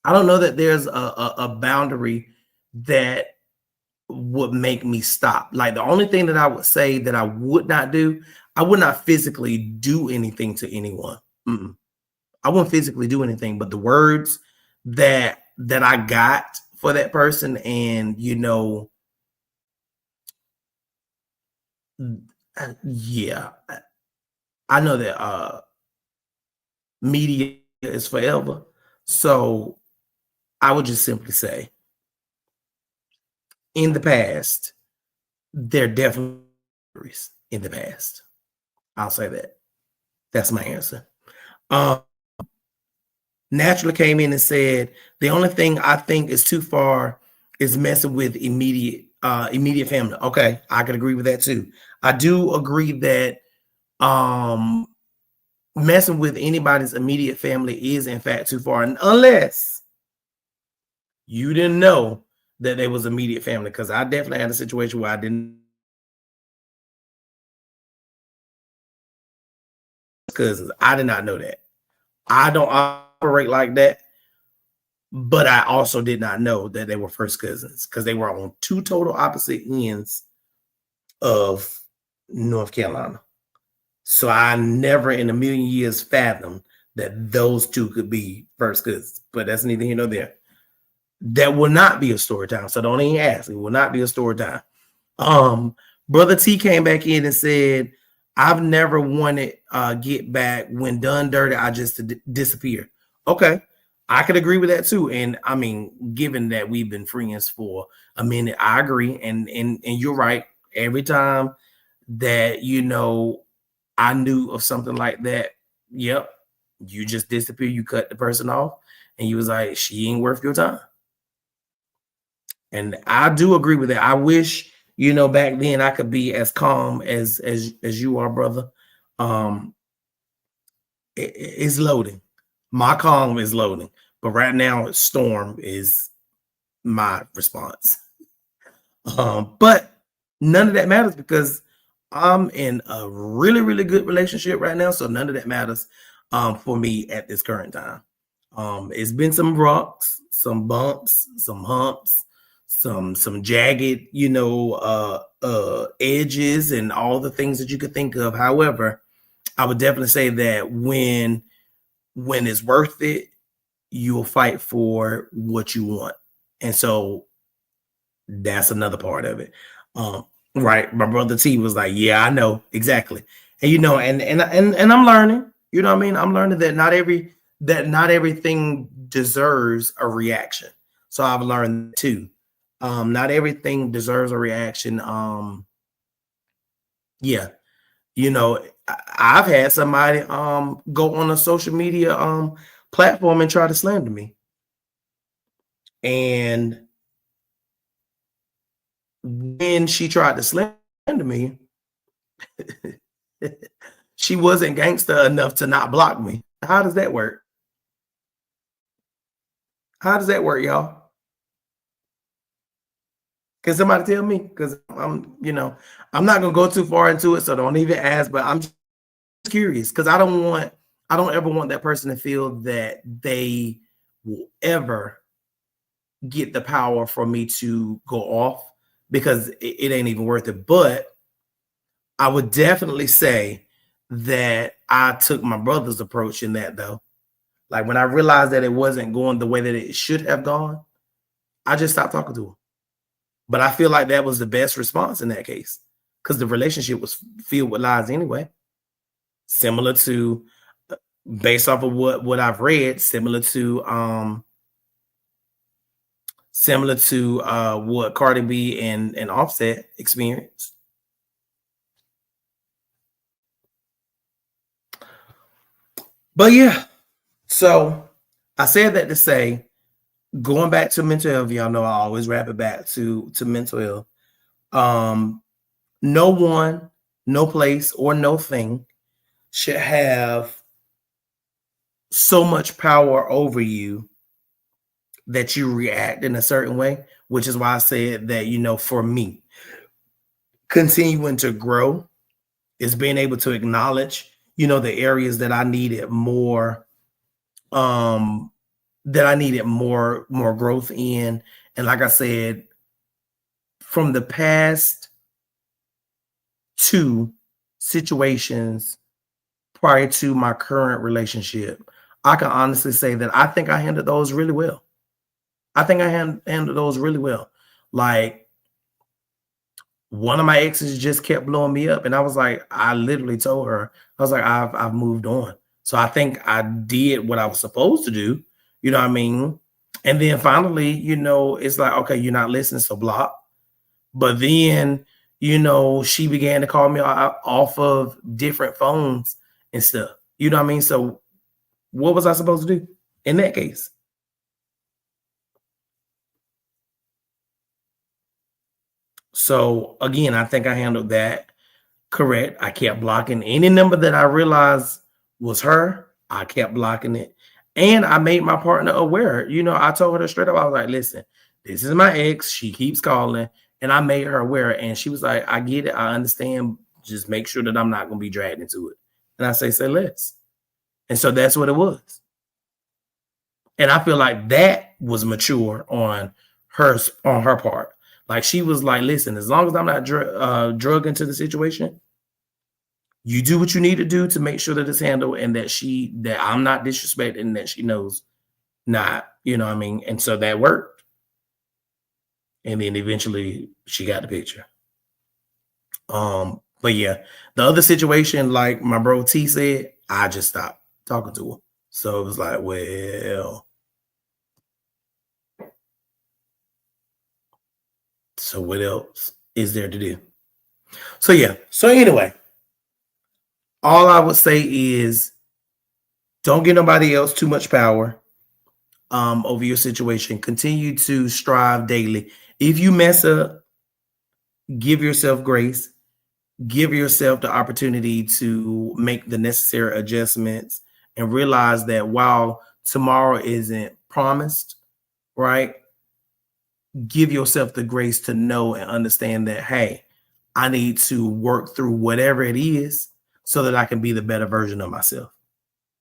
there's a boundary that would make me stop. Like, the only thing that I would say that I would not do, I would not physically do anything to anyone. I wouldn't physically do anything, but the words that I got for that person, and, you know, yeah, I know that media is forever. So I would just simply say, in the past, there definitely in the past. I'll say that. That's my answer. Naturally came in and said, the only thing I think is too far is messing with immediate family. Okay, I can agree with that too. I do agree that messing with anybody's immediate family is in fact too far, and unless you didn't know that they was immediate family, because I definitely had a situation where I didn't, cousins. I did not know that. I don't operate like that, but I also did not know that they were first cousins because they were on two total opposite ends of North Carolina. So I never in a million years fathomed that those two could be first cousins, but that's neither here nor there. That will not be a story time. So don't even ask. It will not be a story time. Brother T came back in and said, I've never wanted get back. When done dirty, I just disappear. Okay. I could agree with that too. And I mean, given that we've been friends for a minute, I agree. And you're right. Every time that, you know, I knew of something like that, yep, you just disappear. You cut the person off and you was like, she ain't worth your time. And I do agree with that. I wish, you know, back then I could be as calm as you are, brother. It's loading. My calm is loading, but right now storm is my response. But none of that matters because I'm in a really, really good relationship right now. So none of that matters for me at this current time. It's been some rocks, some bumps, some humps, some jagged, you know, edges and all the things that you could think of. However, I would definitely say that when it's worth it, you'll fight for what you want. And so that's another part of it. Right. My brother T was like, yeah, I know exactly. And you know, and I'm learning, you know what I mean? I'm learning that not everything deserves a reaction. So I've learned too. Not everything deserves a reaction. Yeah, you know, I've had somebody go on a social media platform and try to slander me. And when she tried to slander me, she wasn't gangster enough to not block me. How does that work? How does that work, y'all? Can somebody tell me? Because I'm, you know, I'm not gonna go too far into it, so don't even ask. But I'm just curious because I don't ever want that person to feel that they will ever get the power for me to go off because it ain't even worth it. But I would definitely say that I took my brother's approach in that though. Like when I realized that it wasn't going the way that it should have gone, I just stopped talking to him. But I feel like that was the best response in that case because the relationship was filled with lies anyway. Similar to, based off of what I've read, similar to what Cardi B and Offset experienced. But yeah, so I said that to say, going back to mental health, y'all know I always wrap it back to mental health. No one, no place, or no thing should have so much power over you that you react in a certain way, which is why I said that, you know, for me, continuing to grow is being able to acknowledge, you know, the areas that I needed more, more growth in. And like I said, from the past two situations prior to my current relationship, I can honestly say that I think I handled those really well. I think I handled those really well. Like one of my exes just kept blowing me up, and I was like, I literally told her, I was like, I've moved on. So I think I did what I was supposed to do. You know what I mean? And then finally, you know, it's like, okay, you're not listening, so block. But then, you know, she began to call me off of different phones and stuff. You know what I mean? So what was I supposed to do in that case? So again, I think I handled that correct. I kept blocking any number that I realized was her. I kept blocking it. And I made my partner aware. You know, I told her straight up, I was like, listen, this is my ex. She keeps calling. And I made her aware. And she was like, I get it. I understand. Just make sure that I'm not going to be dragged into it. And I say less. And so that's what it was. And I feel like that was mature on her part. Like she was like, listen, as long as I'm not drug into the situation, You do what you need to do to make sure that it's handled and that I'm not disrespected and that she knows not, you know what I mean? And so that worked. And then eventually she got the picture. But yeah, the other situation, like my bro T said, I just stopped talking to her. So it was like, well, so what else is there to do? So yeah. So anyway, all I would say is don't give nobody else too much power over your situation. Continue to strive daily. If you mess up, give yourself grace. Give yourself the opportunity to make the necessary adjustments and realize that while tomorrow isn't promised, right? Give yourself the grace to know and understand that, hey, I need to work through whatever it is so that I can be the better version of myself.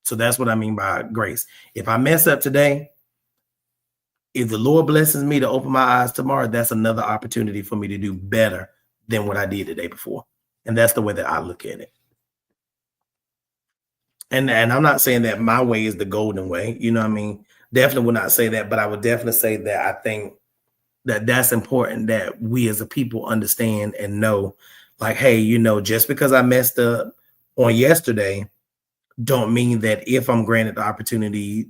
So that's what I mean by grace. If I mess up today, if the Lord blesses me to open my eyes tomorrow, that's another opportunity for me to do better than what I did the day before. And that's the way that I look at it. And I'm not saying that my way is the golden way. You know what I mean? Definitely would not say that, but I would definitely say that I think that that's important that we as a people understand and know, like, hey, you know, just because I messed up on yesterday don't mean that if I'm granted the opportunity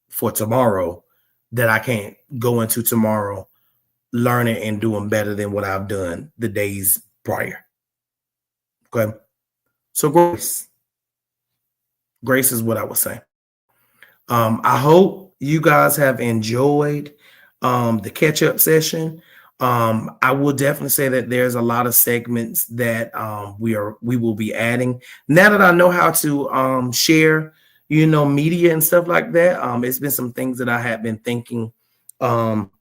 for tomorrow that I can't go into tomorrow learning and doing better than what I've done the days prior. Okay. So grace is what I would say. I hope you guys have enjoyed the catch-up session. I will definitely say that there's a lot of segments that we will be adding. Now that I know how to share, you know, media and stuff like that, it's been some things that I have been thinking some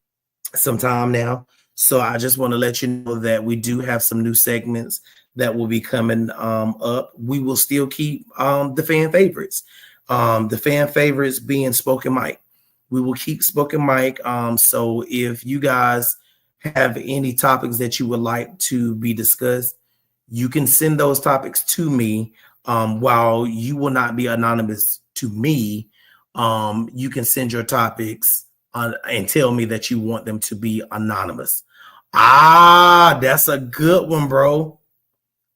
time now. So I just want to let you know that we do have some new segments that will be coming up. We will still keep the fan favorites. The fan favorites being Spoken Mike. We will keep Spoken Mike. So if you guys have any topics that you would like to be discussed, you can send those topics to me. While you will not be anonymous to me, you can send your topics and tell me that you want them to be anonymous. Ah, that's a good one, bro.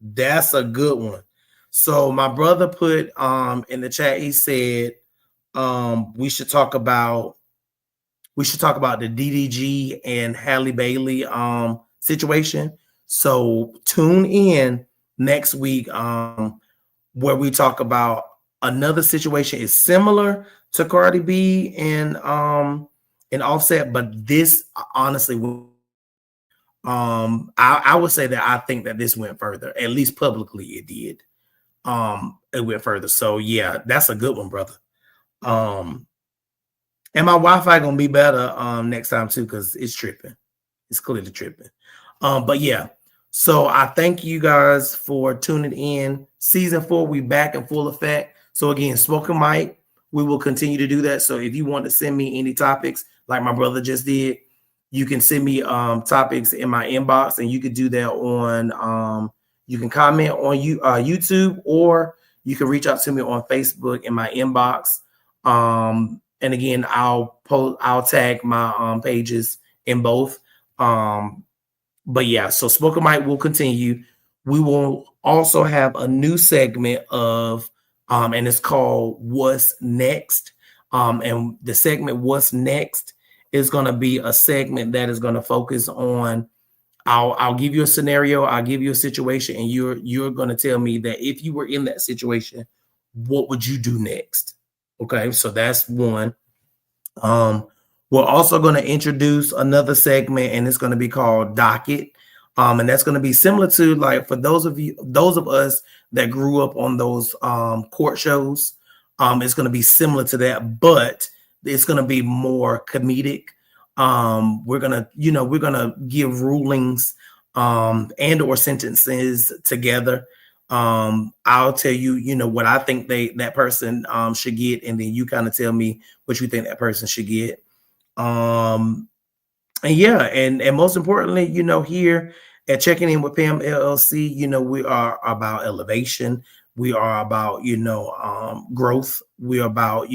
That's a good one. So my brother put in the chat, he said we should talk about the DDG and Halle Bailey situation. So tune in next week where we talk about another situation is similar to Cardi B and Offset, but this honestly I would say that I think that this went further. At least publicly it did. It went further. So yeah, that's a good one, brother. And my Wi-Fi gonna be better next time too, because it's tripping. It's clearly tripping. But yeah, so I thank you guys for tuning in. Season 4, we back in full effect. So again, Spoken Mike, we will continue to do that. So if you want to send me any topics, like my brother just did, you can send me topics in my inbox, and you could do that on you can comment on YouTube, or you can reach out to me on Facebook in my inbox. And again, I'll tag my pages in both. But yeah, so Spoken Mike will continue. We will also have a new segment of and it's called What's Next. And the segment What's Next is going to be a segment that is going to focus on I'll give you a scenario, I'll give you a situation, and you're going to tell me that if you were in that situation, what would you do next? Okay, so that's one. We're also going to introduce another segment, and it's going to be called Docket. And that's going to be similar to, like, for those of us that grew up on those court shows, it's going to be similar to that, but it's going to be more comedic. We're gonna give rulings and or sentences together. I'll tell you, what I think that person should get, and then you kind of tell me what you think that person should get. And yeah, and most importantly, here at Checking In with Pam LLC, we are about elevation. We are about, growth. We are about,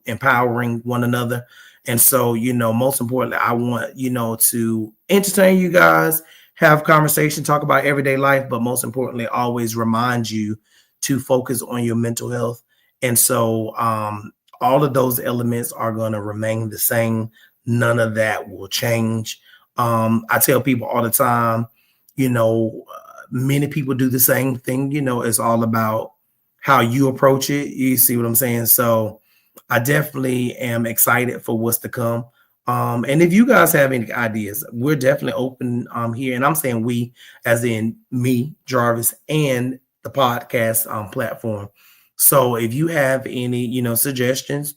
empowering one another. And so, most importantly, I want, to entertain you guys, have conversation, talk about everyday life, but most importantly, always remind you to focus on your mental health. And so, all of those elements are going to remain the same. None of that will change. I tell people all the time, many people do the same thing. It's all about how you approach it. You see what I'm saying? So I definitely am excited for what's to come. And if you guys have any ideas, we're definitely open here. And I'm saying we, as in me, Jarvis, and the podcast platform. So if you have any, suggestions,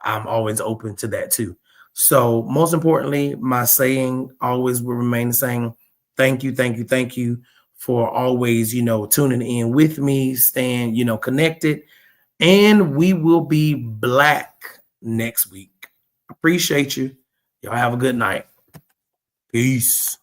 I'm always open to that too. So most importantly, my saying always will remain the same. Thank you, thank you, thank you for always, tuning in with me, staying, connected. And we will be black next week. Appreciate you. Y'all have a good night. Peace.